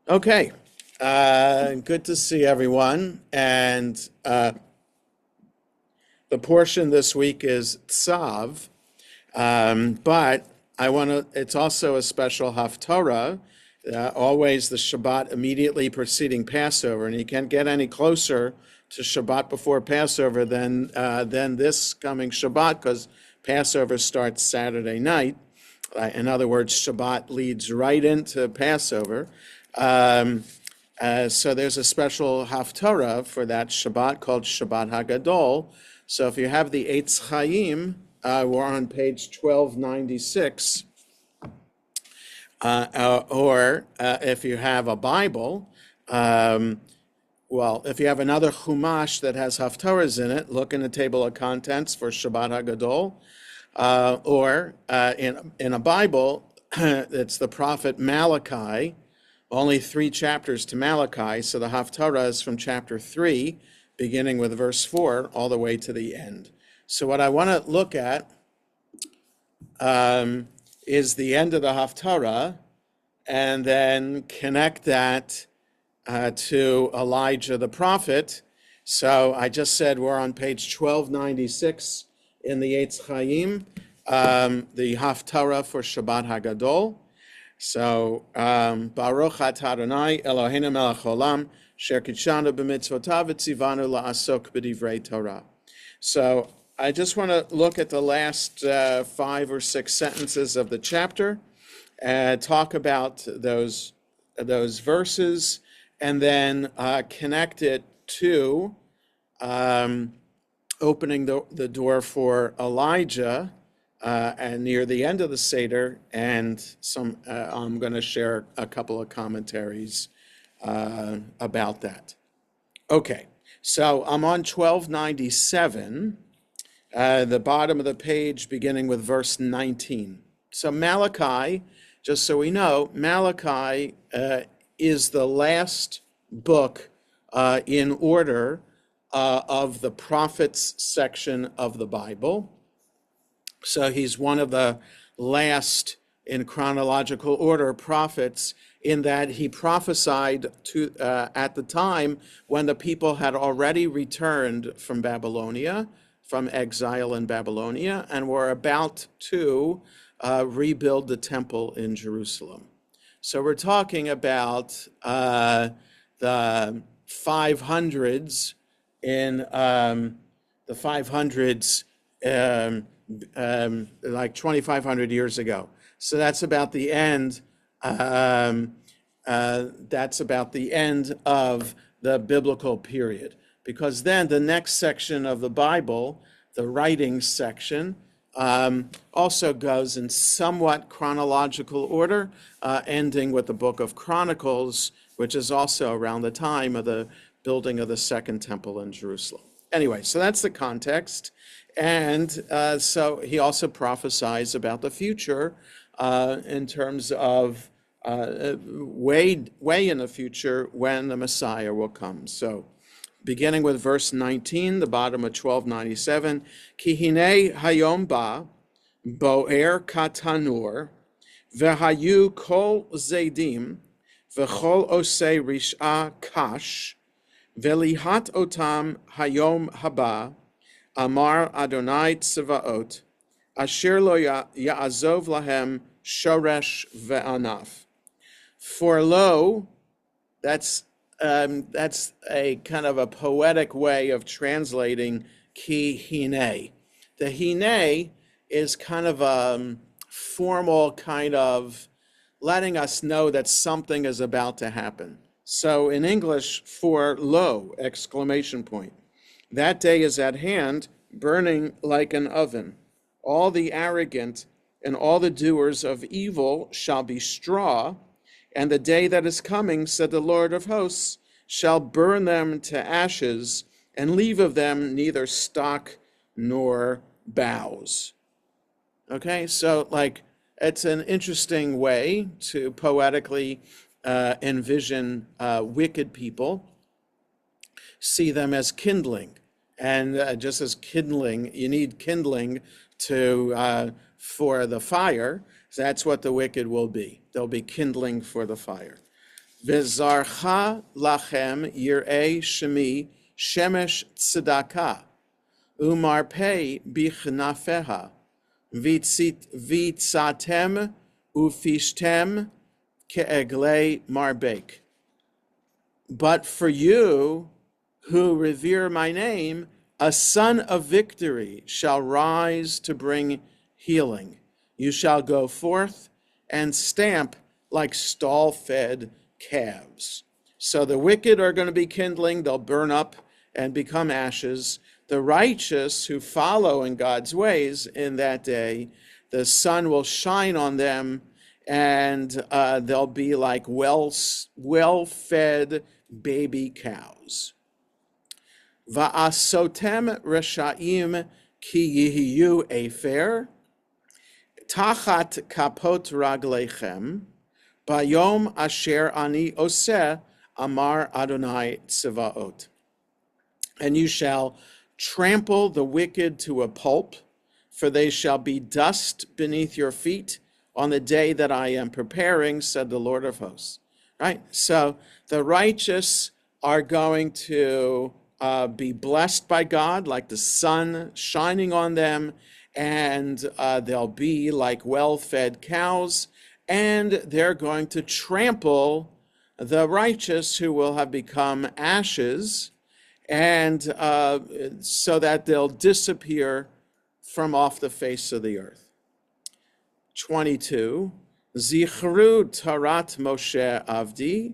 Okay, good to see everyone. And the portion this week is Tzav, but it's also a special Haftarah, always the Shabbat immediately preceding Passover. And you can't get any closer to Shabbat before Passover than this coming Shabbat, because Passover starts Saturday night. In other words, Shabbat leads right into Passover. So there's a special haftarah for that Shabbat called Shabbat HaGadol. So if you have the Eitz Chaim, we're on page 1296, or if you have a Bible, if you have another Chumash that has haftarahs in it, look in the table of contents for Shabbat HaGadol, or in a Bible, it's the prophet Malachi. Only 3 chapters to Malachi, so the Haftarah is from chapter 3, beginning with verse 4, all the way to the end. So what I want to look at is the end of the Haftarah, and then connect that to Elijah the prophet. So I just said we're on page 1296 in the Eitz Chaim, the Haftarah for Shabbat HaGadol. So, Baruch atah Adonai Eloheinu melech haolam, asher kidshanu b'mitzvotav v'tzivanu la'asok b'divrei Torah. So, I just want to look at the last 5 or 6 sentences of the chapter, talk about those verses, and then connect it to opening the door for Elijah. And near the end of the Seder, and I'm going to share a couple of commentaries about that. Okay, so I'm on 1297, the bottom of the page, beginning with verse 19. So Malachi, just so we know, Malachi is the last book in order of the prophets section of the Bible. So he's one of the last, in chronological order, prophets, in that he prophesied at the time when the people had already returned from Babylonia, from exile in Babylonia, and were about to rebuild the temple in Jerusalem. So we're talking about the 500s like 2,500 years ago. So that's about the end. That's about the end of the biblical period, because then the next section of the Bible, the writings section, also goes in somewhat chronological order, ending with the book of Chronicles, which is also around the time of the building of the Second Temple in Jerusalem. Anyway, so that's the context. And so he also prophesies about the future in terms of way in the future when the Messiah will come. So beginning with verse 19, the bottom of 1297, Ki hinei hayom ba, bo'er katanur, v'hayu kol zedim, v'chol osei rish'a kash, v'lihat otam hayom haba, Amar Adonai Tzvaot, Asher lo ya'azov lahem shoresh ve'anaf. For lo, that's a kind of a poetic way of translating ki hine. The hine is kind of a formal kind of letting us know that something is about to happen. So in English, for lo, exclamation point. That day is at hand, burning like an oven. All the arrogant and all the doers of evil shall be straw, and the day that is coming, said the Lord of hosts, shall burn them to ashes, and leave of them neither stock nor boughs. Okay, so it's an interesting way to poetically envision wicked people, see them as kindling. And just as kindling, you need kindling for the fire. So that's what the wicked will be. They'll be kindling for the fire. V'zarcha lachem yirei shemi shemesh tzedakah, umarpei bichnafeha, vitzatem ufishtem ke'eglei marbek. But for you who revere my name, a son of victory shall rise to bring healing. You shall go forth and stamp like stall-fed calves. So the wicked are going to be kindling, they'll burn up and become ashes. The righteous who follow in God's ways in that day, the sun will shine on them, and they'll be like well-fed baby cows. Va'asotem reshaim ki yihiyu efer, tachat kapot raglechem, bayom asher ani oseh, amar Adonai Tsevaot. And you shall trample the wicked to a pulp, for they shall be dust beneath your feet on the day that I am preparing, said the Lord of hosts. Right? So the righteous are going to be blessed by God like the sun shining on them, and they'll be like well-fed cows, and they're going to trample the righteous who will have become ashes, and so that they'll disappear from off the face of the earth. 22, Zichru Tarat Moshe Avdi,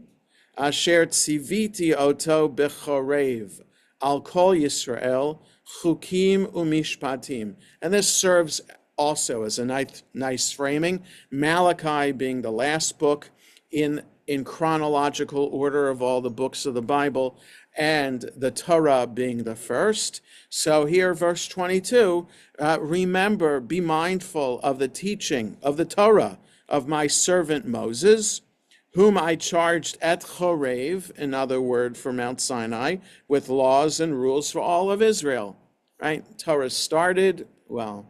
Asher Tziviti Oto Bechorev, Al Kol Yisrael, Chukim Umishpatim. And this serves also as a nice framing. Malachi being the last book in chronological order of all the books of the Bible, and the Torah being the first. So here, verse 22, remember, be mindful of the teaching of the Torah of my servant Moses, whom I charged at Chorev, another word for Mount Sinai, with laws and rules for all of Israel. Right? Torah started, in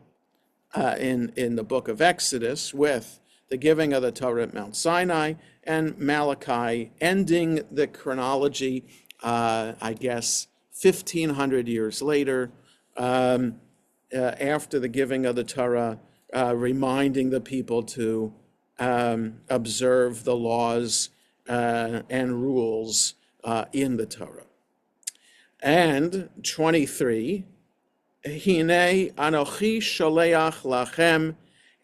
the book of Exodus with the giving of the Torah at Mount Sinai, and Malachi ending the chronology, 1,500 years later, after the giving of the Torah, reminding the people to observe the laws and rules in the Torah. And 23, Hine anochi sholeach lachem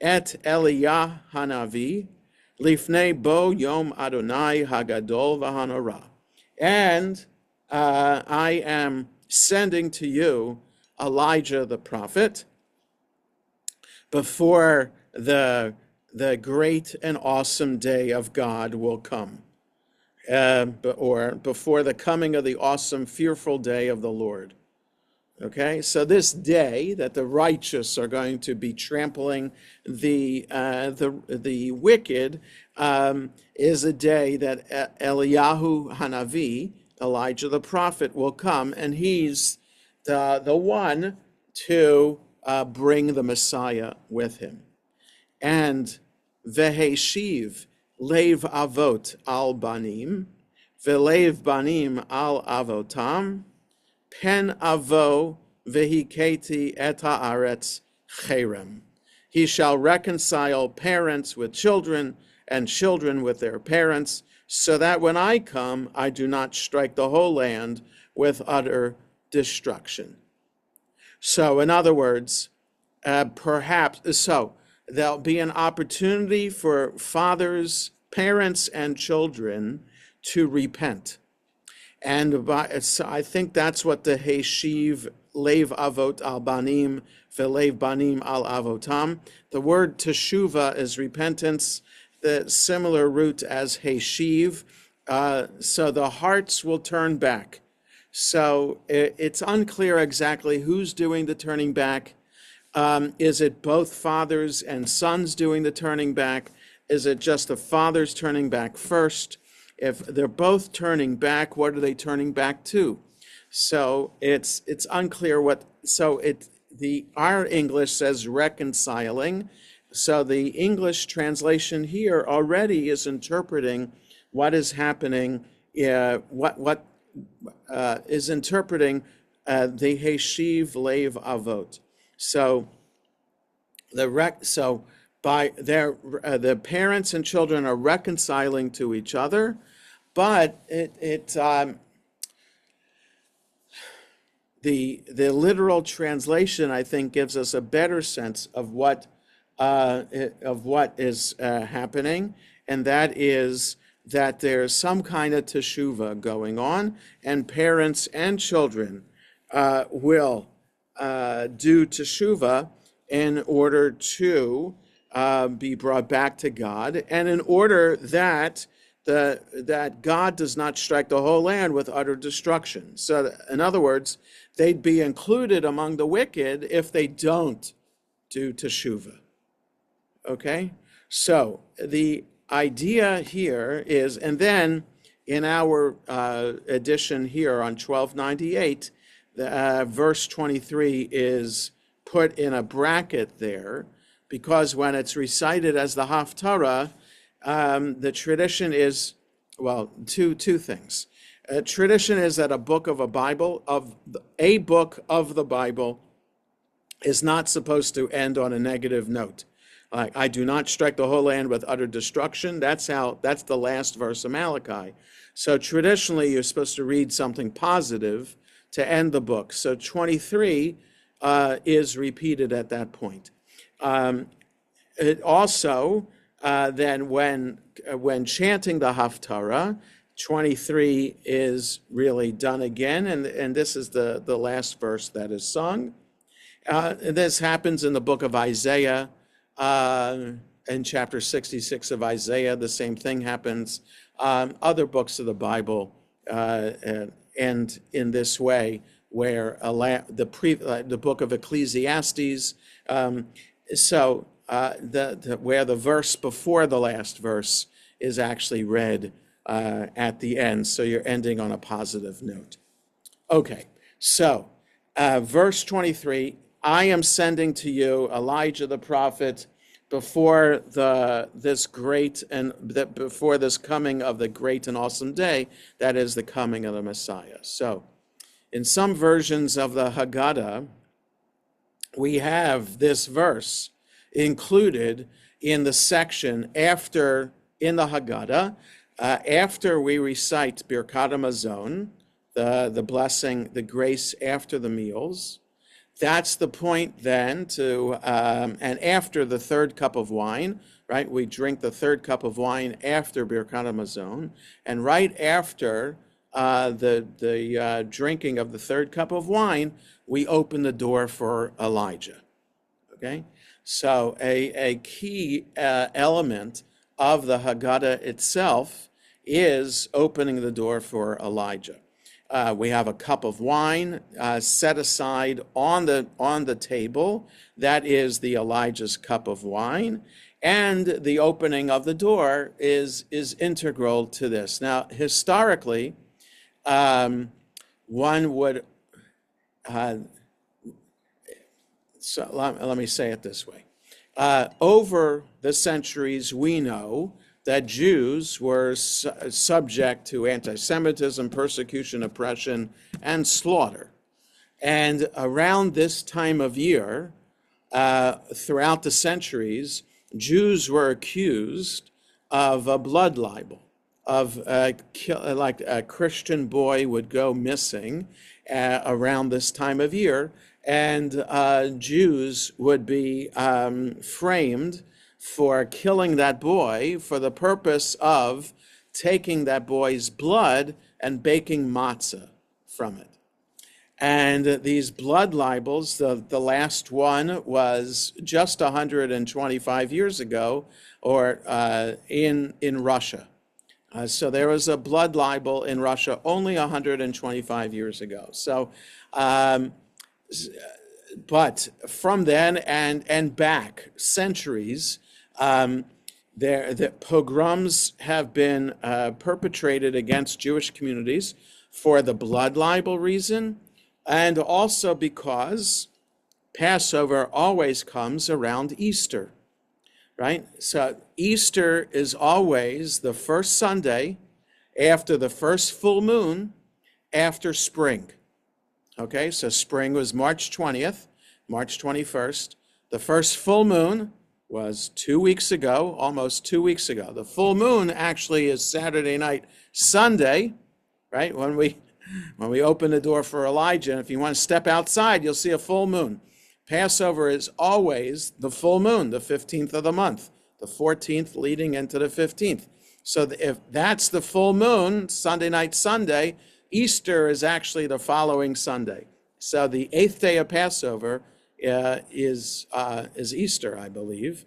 et Eliyah hanavi lifnei bo yom Adonai HaGadol v'hanora. And I am sending to you Elijah the prophet before the great and awesome day of God will come, or before the coming of the awesome, fearful day of the Lord. Okay, so this day that the righteous are going to be trampling the wicked is a day that Eliyahu Hanavi, Elijah the prophet, will come, and he's the one to bring the Messiah with him. And veheshiv lev avot al banim, velev banim al avotam, pen avo vehiketi et haaretz cherem. He shall reconcile parents with children and children with their parents, so that when I come, I do not strike the whole land with utter destruction. So, in other words, there'll be an opportunity for fathers, parents, and children to repent. And so I think that's what the Heshiv Lev Avot al Banim Velev Banim al Avotam. The word teshuva is repentance, the similar root as Heshiv. So the hearts will turn back. So it's unclear exactly who's doing the turning back. Is it both fathers and sons doing the turning back? Is it just the fathers turning back first? If they're both turning back, what are they turning back to? So it's unclear what. So our English says reconciling. So the English translation here already is interpreting what is happening, what is interpreting the Heshiv Lev Avot. So by the parents and children are reconciling to each other, but the literal translation, I think, gives us a better sense of what is happening, and that is that there's some kind of teshuvah going on, and parents and children will do teshuvah in order to be brought back to God, and in order that God does not strike the whole land with utter destruction. So, in other words, they'd be included among the wicked if they don't do teshuvah. Okay? So, the idea here is, and then in our edition here on 1298, verse 23 is put in a bracket there, because when it's recited as the Haftarah, the tradition is, well, two things. Tradition is that a book of the Bible is not supposed to end on a negative note. Like, I do not strike the whole land with utter destruction. That's the last verse of Malachi. So traditionally, you're supposed to read something positive to end the book. So 23 is repeated at that point. It also, then when chanting the Haftarah, 23 is really done again, and this is the last verse that is sung. This happens in the book of Isaiah, in chapter 66 of Isaiah. The same thing happens. Other books of the Bible end in this way, where the book of Ecclesiastes. Where the verse before the last verse is actually read at the end, so you're ending on a positive note. Okay, so verse 23, I am sending to you Elijah the prophet before this coming of the great and awesome day, that is the coming of the Messiah. So in some versions of the Haggadah, we have this verse included in the section in the Haggadah, after we recite Birkat HaMazon, the blessing, the grace after the meals. That's the point then and after the third cup of wine, right? We drink the third cup of wine after Birkat HaMazon, and right after the drinking of the third cup of wine, we open the door for Elijah, okay? So a key element of the Haggadah itself is opening the door for Elijah. We have a cup of wine set aside on the table. That is the Elijah's cup of wine. And the opening of the door is integral to this. Now, historically, one would... So let me say it this way. Over the centuries, we know that Jews were subject to anti-Semitism, persecution, oppression, and slaughter. And around this time of year, throughout the centuries, Jews were accused of a blood libel, like a Christian boy would go missing around this time of year, and Jews would be framed for killing that boy for the purpose of taking that boy's blood and baking matzah from it. And these blood libels, the last one was just 125 years ago, or in Russia. So there was a blood libel in Russia only 125 years ago. So, but from then and back centuries, the pogroms have been perpetrated against Jewish communities for the blood libel reason, and also because Passover always comes around Easter, right? So Easter is always the first Sunday after the first full moon after spring. Okay, so spring was March 20th, March 21st. The first full moon was 2 weeks ago, almost 2 weeks ago. The full moon actually is Saturday night, Sunday, right? When we open the door for Elijah, and if you want to step outside, you'll see a full moon. Passover is always the full moon, the 15th of the month, the 14th leading into the 15th. So if that's the full moon, Sunday night, Sunday, Easter is actually the following Sunday. So the 8th day of Passover is Easter, I believe.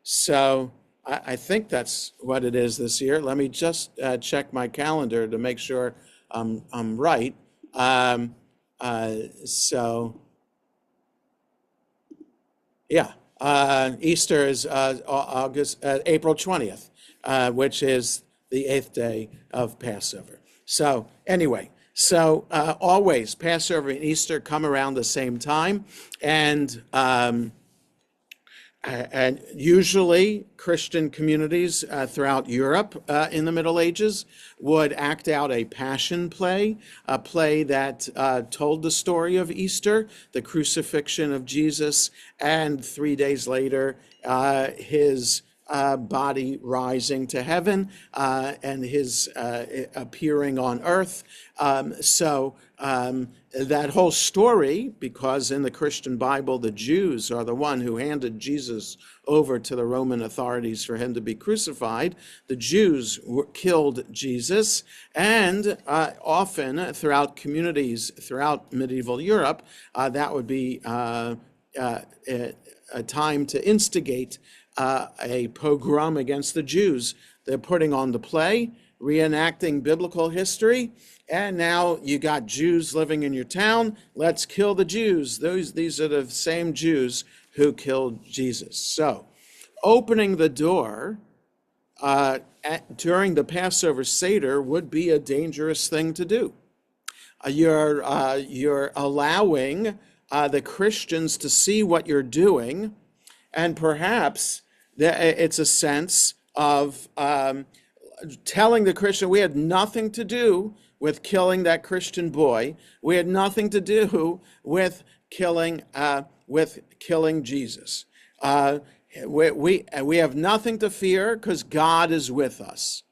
So I think that's what it is this year. Let me just check my calendar to make sure I'm right. Easter is April 20th, which is the 8th day of Passover. So anyway, always Passover and Easter come around the same time, and usually Christian communities throughout Europe in the Middle Ages would act out a passion play, a play that told the story of Easter, the crucifixion of Jesus, and 3 days later, his body rising to heaven and his appearing on earth. That whole story, because in the Christian Bible, the Jews are the one who handed Jesus over to the Roman authorities for him to be crucified. The Jews killed Jesus, and often throughout communities throughout medieval Europe, that would be a time to instigate a pogrom against the Jews. They're putting on the play, reenacting biblical history, and now you got Jews living in your town. Let's kill the Jews. These are the same Jews who killed Jesus. So, opening the door during the Passover Seder would be a dangerous thing to do. You're allowing the Christians to see what you're doing, and perhaps it's a sense of telling the Christian, we had nothing to do with killing that Christian boy. We had nothing to do with killing Jesus. We have nothing to fear because God is with us.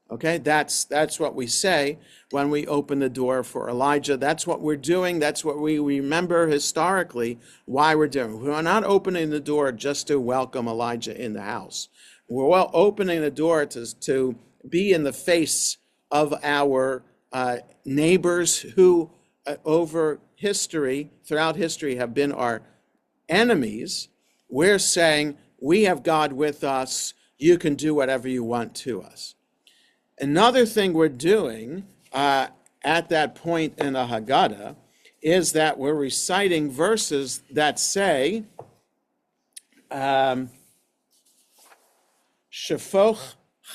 Okay, that's what we say when we open the door for Elijah. That's what we're doing. That's what we remember historically why we're doing. We're not opening the door just to welcome Elijah in the house. We're opening the door to be in the face of our neighbors who throughout history have been our enemies. We're saying, we have God with us. You can do whatever you want to us. Another thing we're doing at that point in the HaGadol is that we're reciting verses that say, Shefoch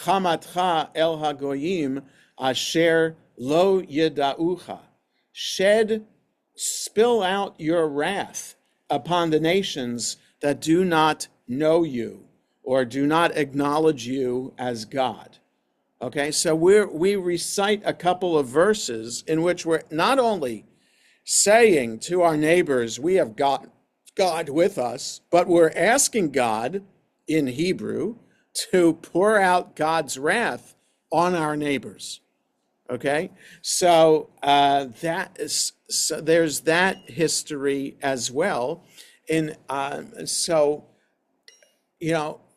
chamatcha el hagoyim asher lo yeda'ucha. Spill out your wrath upon the nations that do not know you or do not acknowledge you as God. Okay, so we recite a couple of verses in which we're not only saying to our neighbors, we have God with us, but we're asking God in Hebrew to pour out God's wrath on our neighbors. Okay, so there's that history as well. And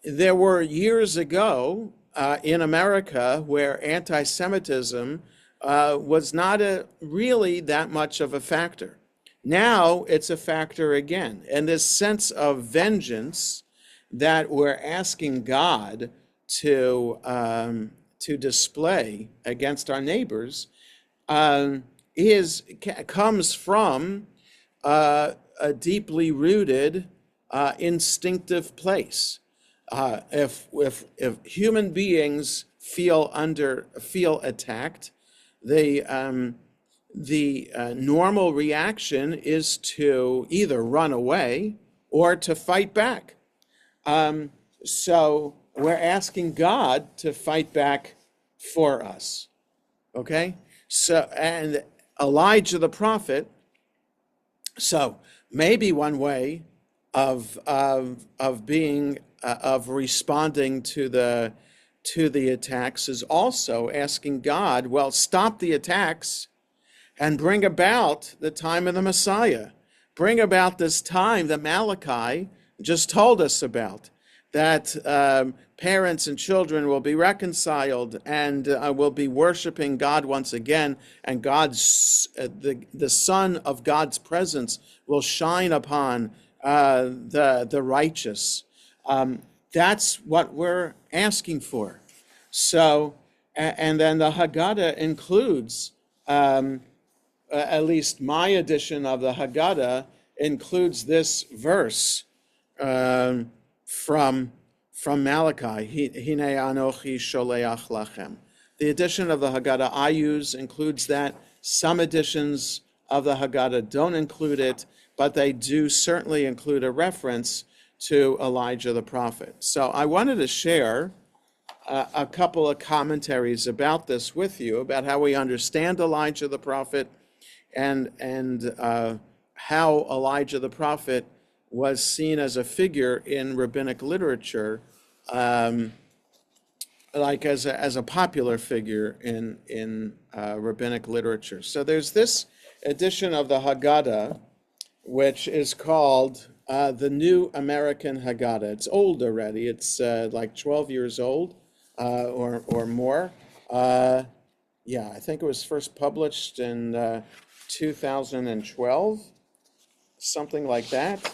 there were years ago in America where anti-Semitism was not really that much of a factor. Now it's a factor again. And this sense of vengeance that we're asking God to display against our neighbors comes from a deeply rooted instinctive place. If human beings feel attacked, the normal reaction is to either run away or to fight back. So we're asking God to fight back for us. Okay? So, and Elijah the prophet, so maybe one way of being of responding to the attacks is also asking God, well, stop the attacks and bring about the time of the Messiah. Bring about this time that Malachi just told us about, that parents and children will be reconciled and will be worshiping God once again, and the sun of God's presence will shine upon the righteous. That's what we're asking for. So, and then the Haggadah includes, at least my edition of the Haggadah includes this verse from Malachi, Hine Anochi Sholeach Lachem. The edition of the Haggadah I use includes that. Some editions of the Haggadah don't include it, but they do certainly include a reference to Elijah the prophet. So I wanted to share a couple of commentaries about this with you, about how we understand Elijah the prophet, and how Elijah the prophet was seen as a figure in rabbinic literature, like as a popular figure in rabbinic literature. So there's this edition of the Haggadah, which is called the New American Haggadah. It's old already. It's like 12 years old or more. Yeah, I think it was first published in 2012, something like that.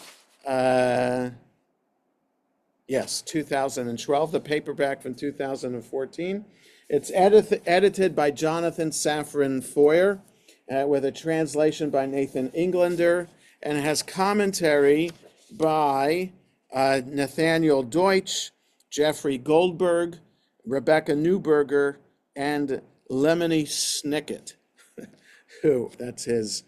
Yes, 2012, the paperback from 2014. It's edited by Jonathan Safran Foer, with a translation by Nathan Englander, and has commentary by Nathaniel Deutsch, Jeffrey Goldberg, Rebecca Newberger, and Lemony Snicket, who, that's his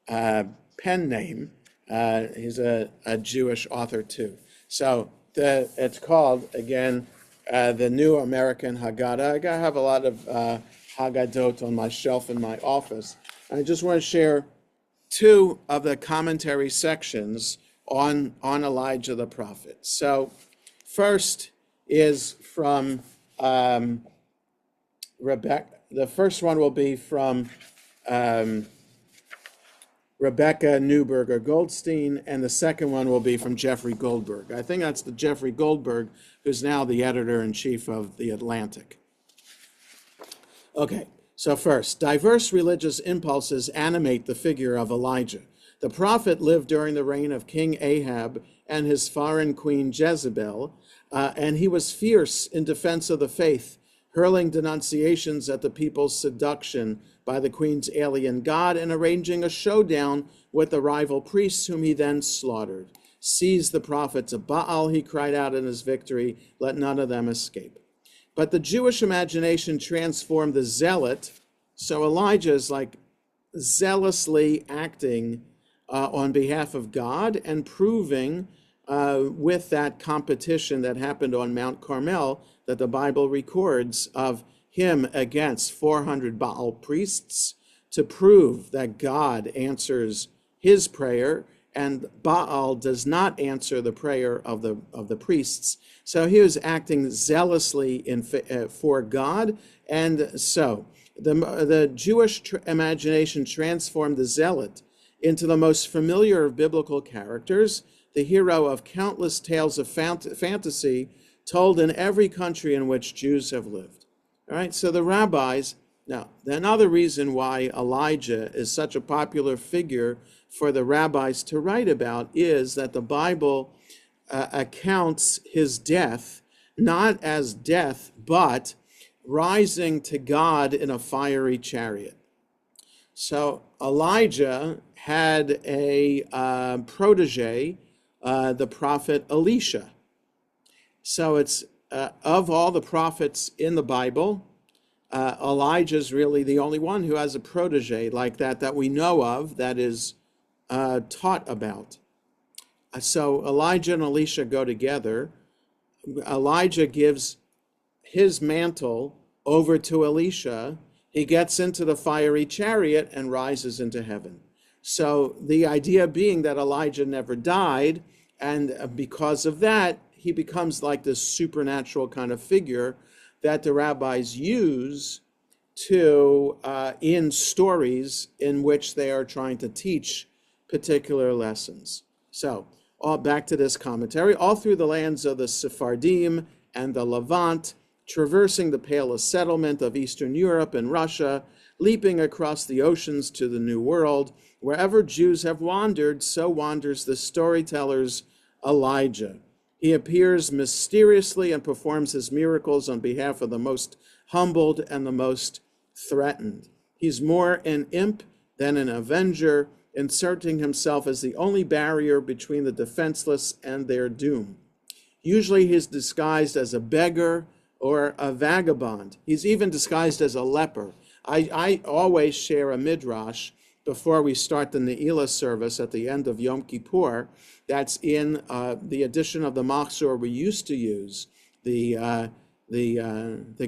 pen name. He's a Jewish author too. So it's called, again, the New American Haggadah. I have a lot of Haggadot on my shelf in my office. I just want to share two of the commentary sections on Elijah the prophet. So first is from Rebecca. The first one will be from Rebecca Newberger Goldstein, and the second one will be from Jeffrey Goldberg. I think that's the Jeffrey Goldberg who's now the editor-in-chief of The Atlantic. Okay, so first, diverse religious impulses animate the figure of Elijah. The prophet lived during the reign of King Ahab and his foreign queen Jezebel, and he was fierce in defense of the faith, hurling denunciations at the people's seduction by the queen's alien god and arranging a showdown with the rival priests whom he then slaughtered. Seize the prophets of Baal, he cried out in his victory, let none of them escape. But the Jewish imagination transformed the zealot, so Elijah is like zealously acting on behalf of God and proving with that competition that happened on Mount Carmel that the Bible records of him against 400 Baal priests to prove that God answers his prayer and Baal does not answer the prayer of the priests. So he was acting zealously for God, and so the Jewish imagination transformed the zealot into the most familiar of biblical characters, the hero of countless tales of fantasy told in every country in which Jews have lived. All right, so the rabbis, now, another reason why Elijah is such a popular figure for the rabbis to write about is that the Bible accounts his death, not as death, but rising to God in a fiery chariot. So Elijah had a protege, the prophet Elisha. So it's of all the prophets in the Bible, Elijah's really the only one who has a protege like that we know of, that is taught about. So Elijah and Elisha go together. Elijah gives his mantle over to Elisha. He gets into the fiery chariot and rises into heaven. So the idea being that Elijah never died, and because of that, he becomes like this supernatural kind of figure that the rabbis use to in stories in which they are trying to teach particular lessons. So, all back to this commentary. All through the lands of the Sephardim and the Levant, traversing the Pale of Settlement of Eastern Europe and Russia, leaping across the oceans to the New World, wherever Jews have wandered, so wanders the storyteller's Elijah. He appears mysteriously and performs his miracles on behalf of the most humbled and the most threatened. He's more an imp than an avenger, inserting himself as the only barrier between the defenseless and their doom. Usually he's disguised as a beggar or a vagabond. He's even disguised as a leper. I always share a midrash before we start the Ne'ilah service at the end of Yom Kippur. That's in the edition of the Machzor we used to use, the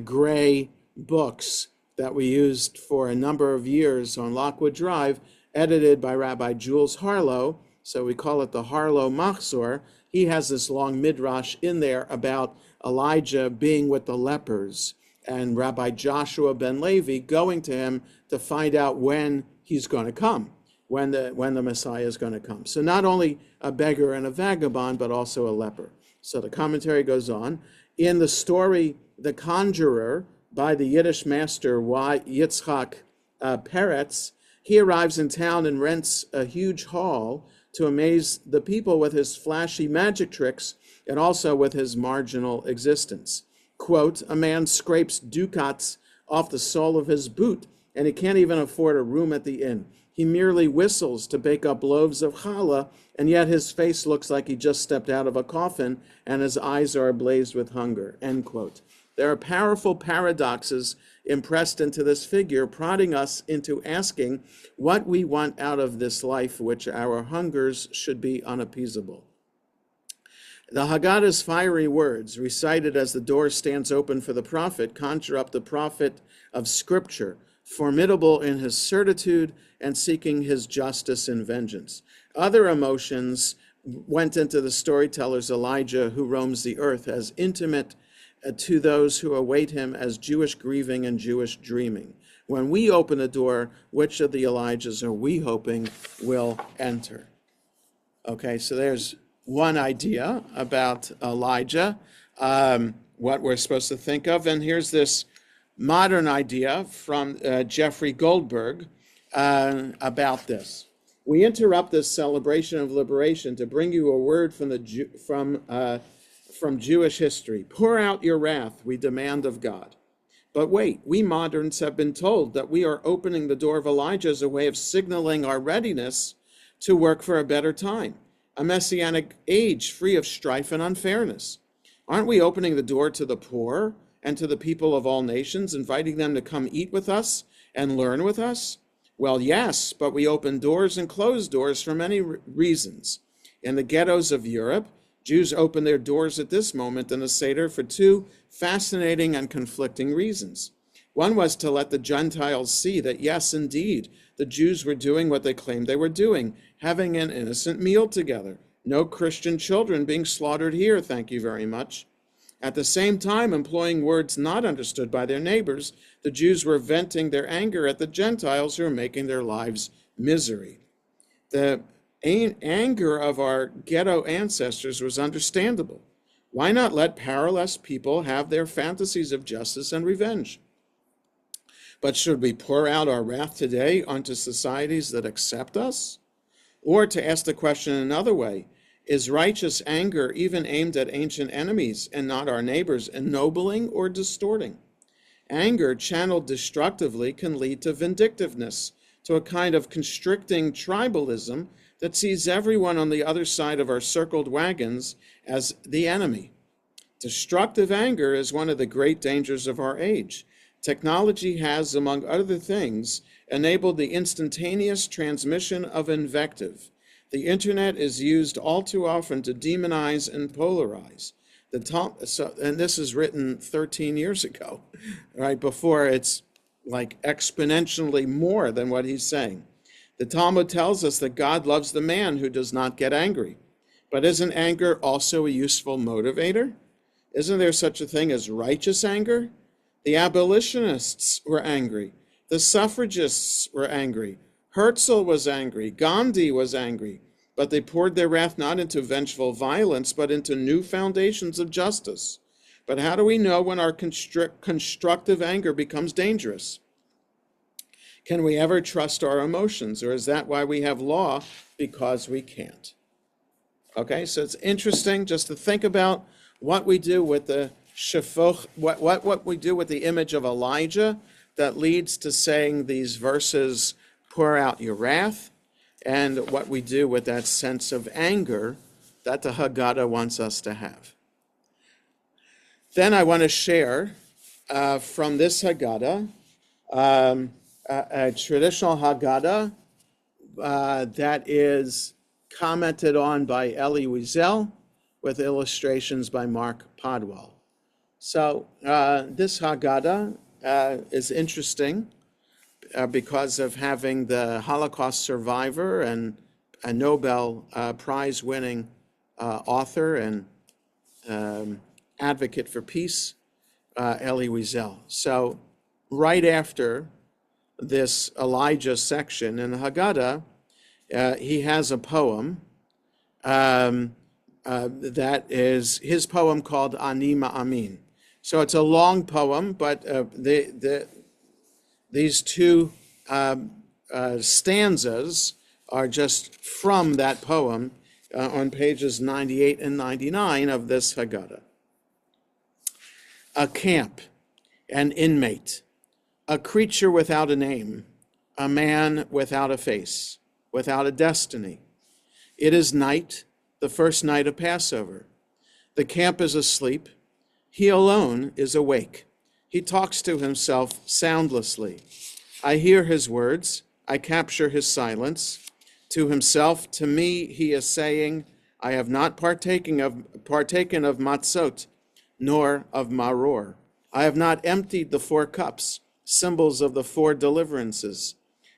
gray books that we used for a number of years on Lockwood Drive, edited by Rabbi Jules Harlow. So we call it the Harlow Machzor. He has this long midrash in there about Elijah being with the lepers and Rabbi Joshua ben Levi going to him to find out when he's going to come, when the Messiah is going to come. So not only a beggar and a vagabond, but also a leper. So the commentary goes on. In the story, The Conjurer, by the Yiddish master Yitzchak Peretz, he arrives in town and rents a huge hall to amaze the people with his flashy magic tricks and also with his marginal existence. Quote, a man scrapes ducats off the sole of his boot, and he can't even afford a room at the inn. He merely whistles to bake up loaves of challah, and yet his face looks like he just stepped out of a coffin, and his eyes are ablaze with hunger, end quote. There are powerful paradoxes impressed into this figure, prodding us into asking what we want out of this life, which our hungers should be unappeasable. The Haggadah's fiery words, recited as the door stands open for the prophet, conjure up the prophet of Scripture, formidable in his certitude and seeking his justice and vengeance. Other emotions went into the storyteller's Elijah, who roams the earth, as intimate to those who await him as Jewish grieving and Jewish dreaming. When we open the door, which of the Elijahs are we hoping will enter? Okay, so there's one idea about Elijah, what we're supposed to think of. And here's this modern idea from Jeffrey Goldberg about this. We interrupt this celebration of liberation to bring you a word from Jewish history. Pour out your wrath, we demand of God. But wait, we moderns have been told that we are opening the door of Elijah as a way of signaling our readiness to work for a better time, a messianic age free of strife and unfairness. Aren't we opening the door to the poor and to the people of all nations, inviting them to come eat with us and learn with us? Well, yes, but we open doors and close doors for many reasons. In the ghettos of Europe, Jews open their doors at this moment in the Seder for two fascinating and conflicting reasons. One was to let the Gentiles see that, yes, indeed, the Jews were doing what they claimed they were doing, having an innocent meal together. No Christian children being slaughtered here, thank you very much. At the same time, employing words not understood by their neighbors, the Jews were venting their anger at the Gentiles who were making their lives misery. The anger of our ghetto ancestors was understandable. Why not let powerless people have their fantasies of justice and revenge? But should we pour out our wrath today onto societies that accept us? Or to ask the question another way, is righteous anger even aimed at ancient enemies and not our neighbors, ennobling or distorting? Anger channeled destructively can lead to vindictiveness, to a kind of constricting tribalism that sees everyone on the other side of our circled wagons as the enemy. Destructive anger is one of the great dangers of our age. Technology has, among other things, enabled the instantaneous transmission of invective. The internet is used all too often to demonize and polarize. And this is written 13 years ago, right before it's like exponentially more than what he's saying. The Talmud tells us that God loves the man who does not get angry. But isn't anger also a useful motivator? Isn't there such a thing as righteous anger? The abolitionists were angry. The suffragists were angry. Herzl was angry. Gandhi was angry. But they poured their wrath not into vengeful violence, but into new foundations of justice. But how do we know when our constructive anger becomes dangerous? Can we ever trust our emotions, or is that why we have law? Because we can't. Okay, so it's interesting just to think about what we do with the shafoch, what we do with the image of Elijah that leads to saying these verses, pour out your wrath, and what we do with that sense of anger that the HaGadol wants us to have. Then I want to share from this HaGadol, a traditional HaGadol that is commented on by Eli Wiesel with illustrations by Mark Podwell. So this Haggadah is interesting because of having the Holocaust survivor and a Nobel Prize-winning author and advocate for peace, Eli Wiesel. So right after this Elijah section in the Haggadah, he has a poem that is his poem called Ani Ma'amin. So it's a long poem, but these two stanzas are just from that poem on pages 98 and 99 of this Haggadah. A camp, an inmate, a creature without a name, a man without a face, without a destiny. It is night, the first night of Passover. The camp is asleep. He alone is awake. He talks to himself soundlessly. I hear his words. I capture his silence. To himself, to me, he is saying, I have not partaken of matzot, nor of maror. I have not emptied the 4 cups, symbols of the 4 deliverances.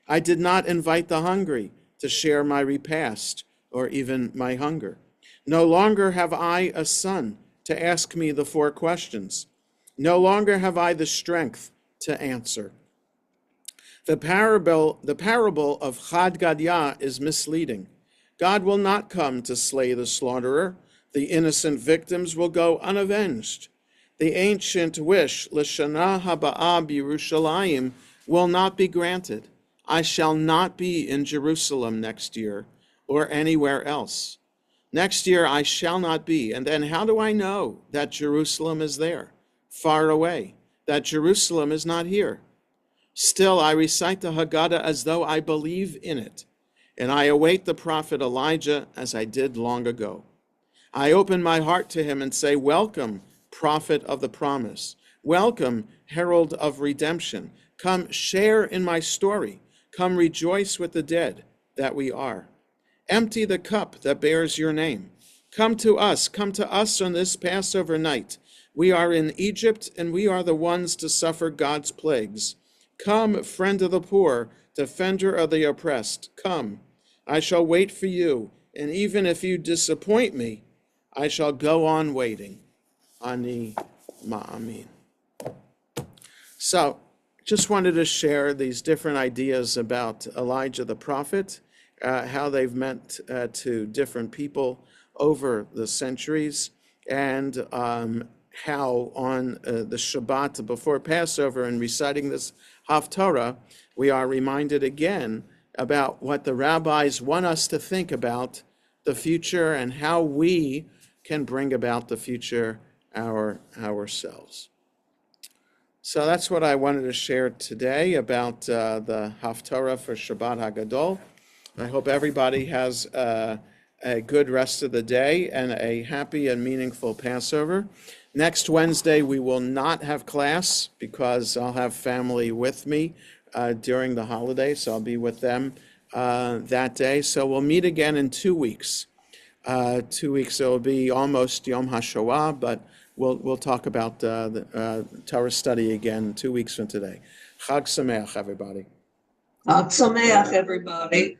I did not invite the hungry to share my repast or even my hunger. No longer have I a son to ask me the 4 questions. No longer have I the strength to answer. The parable of Chad Gadya is misleading. God will not come to slay the slaughterer. The innocent victims will go unavenged. The ancient wish, L'shana haba'ah b'Yerushalayim, will not be granted. I shall not be in Jerusalem next year or anywhere else. Next year I shall not be. And then how do I know that Jerusalem is there, far away, that Jerusalem is not here? Still, I recite the Haggadah as though I believe in it, and I await the prophet Elijah as I did long ago. I open my heart to him and say, welcome, prophet of the promise. Welcome, herald of redemption. Come share in my story. Come rejoice with the dead that we are. Empty the cup that bears your name. Come to us on this Passover night. We are in Egypt, and we are the ones to suffer God's plagues. Come, friend of the poor, defender of the oppressed. Come, I shall wait for you, and even if you disappoint me, I shall go on waiting. Ani Ma'amin. So, just wanted to share these different ideas about Elijah the prophet, how they've meant to different people over the centuries, and how on the Shabbat before Passover and reciting this Haftorah, we are reminded again about what the rabbis want us to think about the future and how we can bring about the future ourselves. So that's what I wanted to share today about the Haftorah for Shabbat HaGadol. I hope everybody has a good rest of the day and a happy and meaningful Passover. Next Wednesday, we will not have class because I'll have family with me during the holiday, so I'll be with them that day. So we'll meet again in 2 weeks. 2 weeks, it'll be almost Yom HaShoah, but we'll talk about the Torah study again 2 weeks from today. Chag Sameach, everybody. Chag Sameach, everybody.